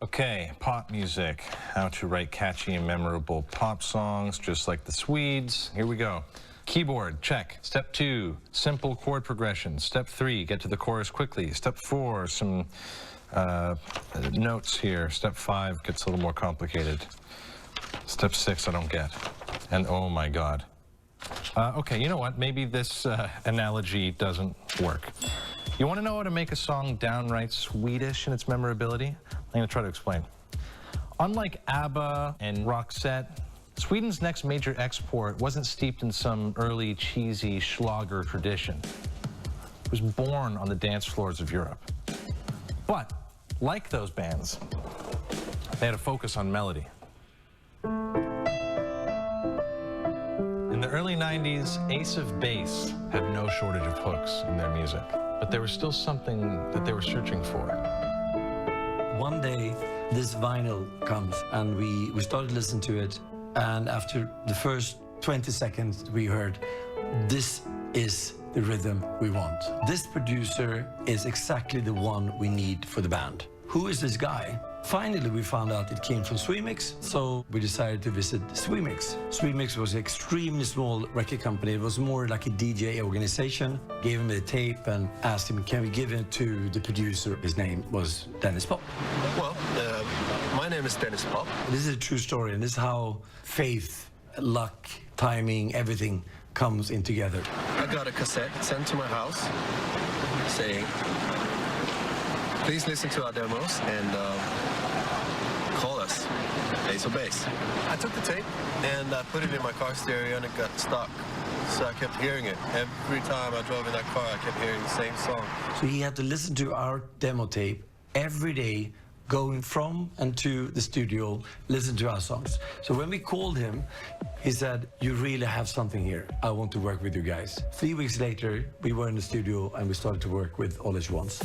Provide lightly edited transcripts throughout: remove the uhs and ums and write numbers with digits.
Okay, pop music. How to write catchy and memorable pop songs, just like the Swedes. Here we go. Keyboard, check. Step 2, simple chord progression. Step 3, get to the chorus quickly. Step 4, some notes here. Step 5 gets a little more complicated. Step 6, I don't get. And oh my God. Okay, you know what? Maybe this analogy doesn't work. You want to know how to make a song downright Swedish in its memorability? I'm going to try to explain. Unlike ABBA and Roxette, Sweden's next major export wasn't steeped in some early cheesy Schlager tradition. It was born on the dance floors of Europe. But, like those bands, they had a focus on melody. In the early 90s, Ace of Base had no shortage of hooks in their music, but there was still something that they were searching for. One day, this vinyl comes, and we started listening to it, and after the first 20 seconds, we heard, this is the rhythm we want. This producer is exactly the one we need for the band. Who is this guy? Finally, we found out it came from Swemix, so we decided to visit Swemix. Swemix was an extremely small record company. It was more like a DJ organization. Gave him the tape and asked him, can we give it to the producer? His name was Dennis Pop. Well, my name is Dennis Pop. This is a true story, and this is how faith, luck, timing, everything comes in together. I got a cassette sent to my house saying, please listen to our demos and call us, Ace of Base. I took the tape and I put it in my car stereo and it got stuck. So I kept hearing it. Every time I drove in that car, I kept hearing the same song. So he had to listen to our demo tape every day, going from and to the studio, listen to our songs. So when we called him, he said, you really have something here. I want to work with you guys. 3 weeks later, we were in the studio and we started to work with All At Once.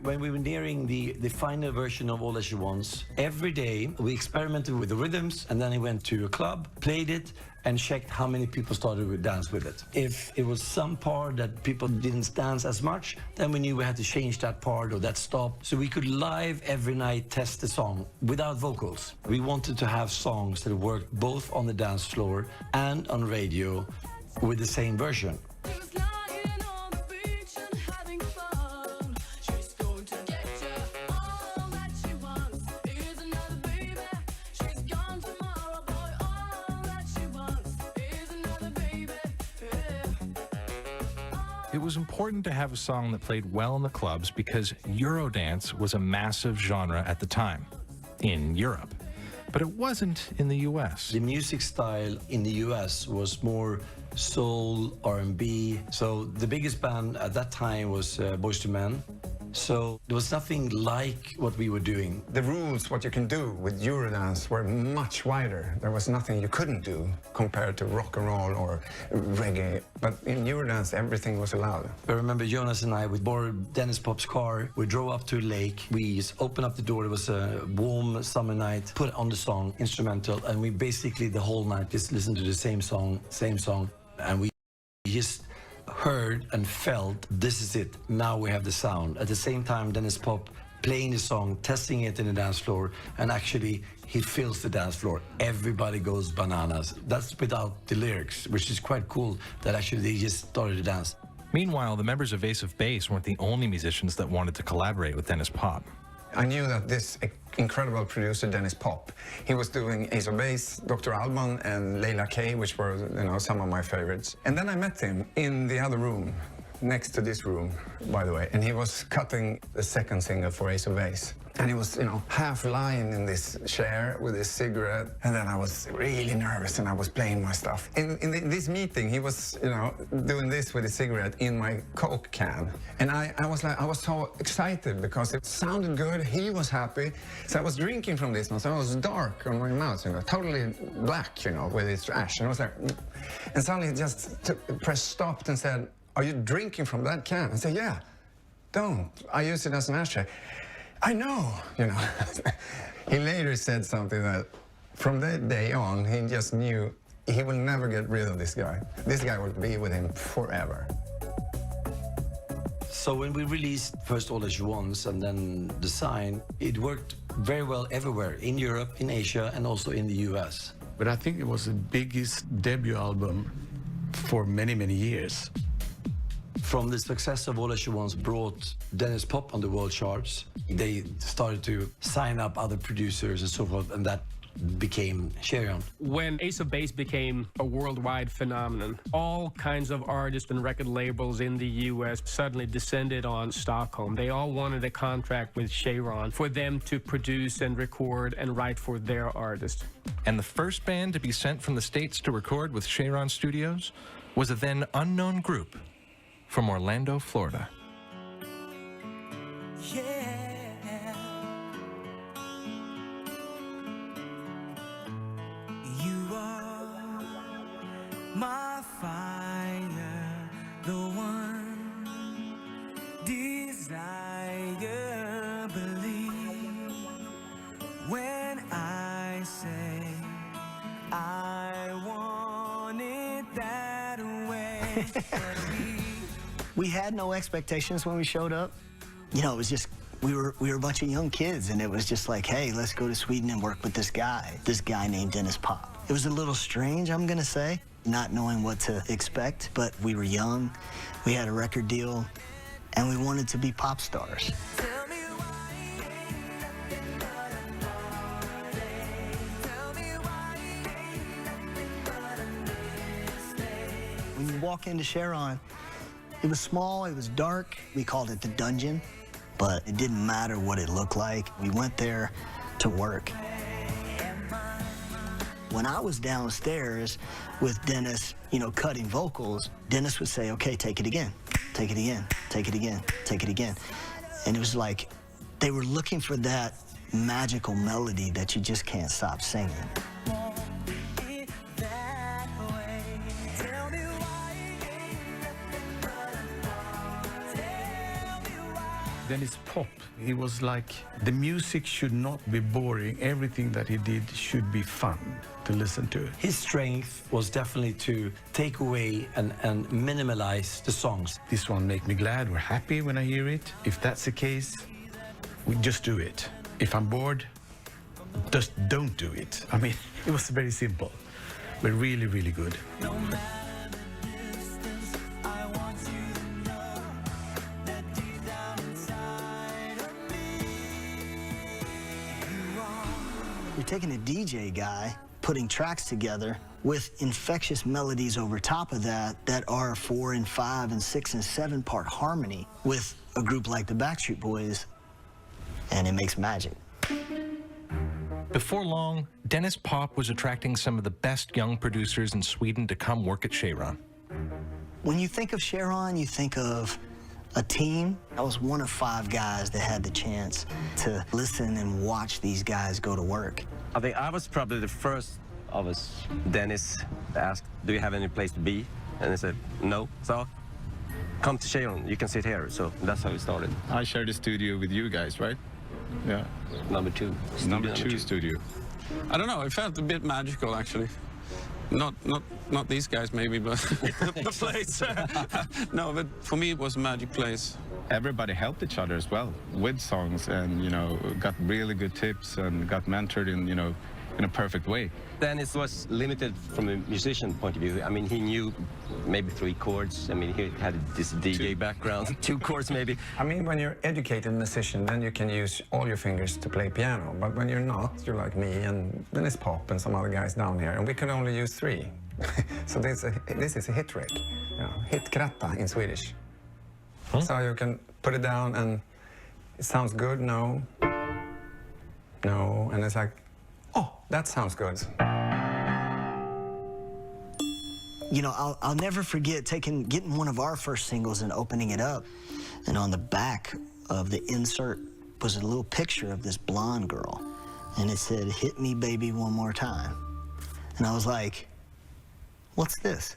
When we were nearing the final version of All That She Wants, every day we experimented with the rhythms, and then he went to a club, played it, and checked how many people started to dance with it. If it was some part that people didn't dance as much, then we knew we had to change that part or that stop. So we could live every night test the song without vocals. We wanted to have songs that worked both on the dance floor and on radio with the same version. It was important to have a song that played well in the clubs because Eurodance was a massive genre at the time in Europe, but it wasn't in the US. The music style in the US was more soul, R&B. So the biggest band at that time was Boyz II Men. So there was nothing like what we were doing. The rules, what you can do with Eurodance, were much wider. There was nothing you couldn't do compared to rock and roll or reggae. But in Eurodance, everything was allowed. I remember Jonas and I, we borrowed Dennis Pop's car. We drove up to a lake. We just opened up the door. It was a warm summer night. Put on the song, instrumental, and we basically the whole night just listened to the same song. And we just heard and felt, this is it, now we have the sound. At the same time, Dennis Pop playing the song, testing it in the dance floor, and actually he fills the dance floor. Everybody goes bananas. That's without the lyrics, which is quite cool that actually they just started to dance. Meanwhile, the members of Ace of Base weren't the only musicians that wanted to collaborate with Dennis Pop. I knew that this incredible producer, Dennis Pop, he was doing Ace of Base, Dr. Alban, and Layla K, which were, some of my favorites. And then I met him in the other room, next to this room, by the way, and he was cutting the second single for Ace of Base. And he was, half lying in this chair with his cigarette. And then I was really nervous and I was playing my stuff. In this meeting, he was, doing this with his cigarette in my Coke can. And I was so excited because it sounded good. He was happy. So I was drinking from this one. So it was dark on my mouth, totally black, with its ash. And I was like, and suddenly he just pressed stop and said, are you drinking from that can? I said, yeah, don't. I use it as an ashtray. I know, He later said something that from that day on, he just knew he will never get rid of this guy. This guy will be with him forever. So when we released first All That You Want and then The Sign, it worked very well everywhere, in Europe, in Asia, and also in the US. But I think it was the biggest debut album for many, many years. From the success of All That You Want brought Dennis Pop on the world charts. They started to sign up other producers and so forth, and that became Cheiron. When Ace of Base became a worldwide phenomenon, all kinds of artists and record labels in the US suddenly descended on Stockholm. They all wanted a contract with Cheiron for them to produce and record and write for their artists. And the first band to be sent from the States to record with Cheiron Studios was a then unknown group from Orlando, Florida. My fire, the one desire, believe when I say I want it that way. We had no expectations when we showed up. You know, it was just, we were a bunch of young kids, and it was just like, hey, let's go to Sweden and work with this guy named Dennis Pop. It was a little strange, I'm gonna say, not knowing what to expect, but we were young, we had a record deal, and we wanted to be pop stars. When you walk into Cheiron, it was small, it was dark. We called it the dungeon, but it didn't matter what it looked like. We went there to work. When I was downstairs with Dennis, you know, cutting vocals, Dennis would say, okay, take it again, take it again, take it again, take it again. And it was like they were looking for that magical melody that you just can't stop singing. Dennis Pop, he was like, the music should not be boring. Everything that he did should be fun to listen to. His strength was definitely to take away and minimalize the songs. This one make me glad or happy when I hear it. If that's the case, we just do it. If I'm bored, just don't do it. I mean, it was very simple, but really, really good. You're taking a DJ guy, putting tracks together with infectious melodies over top of that are 4 and 5 and 6 and 7 part harmony with a group like the Backstreet Boys, and it makes magic. Before long, Dennis Pop was attracting some of the best young producers in Sweden to come work at Cheiron. When you think of Cheiron, you think of a team. I was one of 5 guys that had the chance to listen and watch these guys go to work. I think I was probably the first of us. Dennis asked, do you have any place to be? And I said, no. So, come to Cheiron, you can sit here. So that's how it started. I shared the studio with you guys, right? Yeah. Number 2. Number two studio. I don't know, it felt a bit magical, actually. Not these guys, maybe, but the place. No, but for me, it was a magic place. Everybody helped each other as well with songs, and, you know, got really good tips and got mentored in, you know, in a perfect way. Dennis was limited from a musician point of view. I mean, he knew maybe 3 chords. I mean, he had this DJ background, 2 chords maybe. I mean, when you're an educated musician, then you can use all your fingers to play piano. But when you're not, you're like me and Dennis Pop and some other guys down here, and we can only use 3. So this is a hit trick, you know, hit kratta in Swedish. Huh? So you can put it down and it sounds good, no, and it's like, oh, that sounds good. You know, I'll never forget getting one of our first singles and opening it up, and on the back of the insert was a little picture of this blonde girl, and it said, "Hit me, baby, one more time." And I was like, what's this?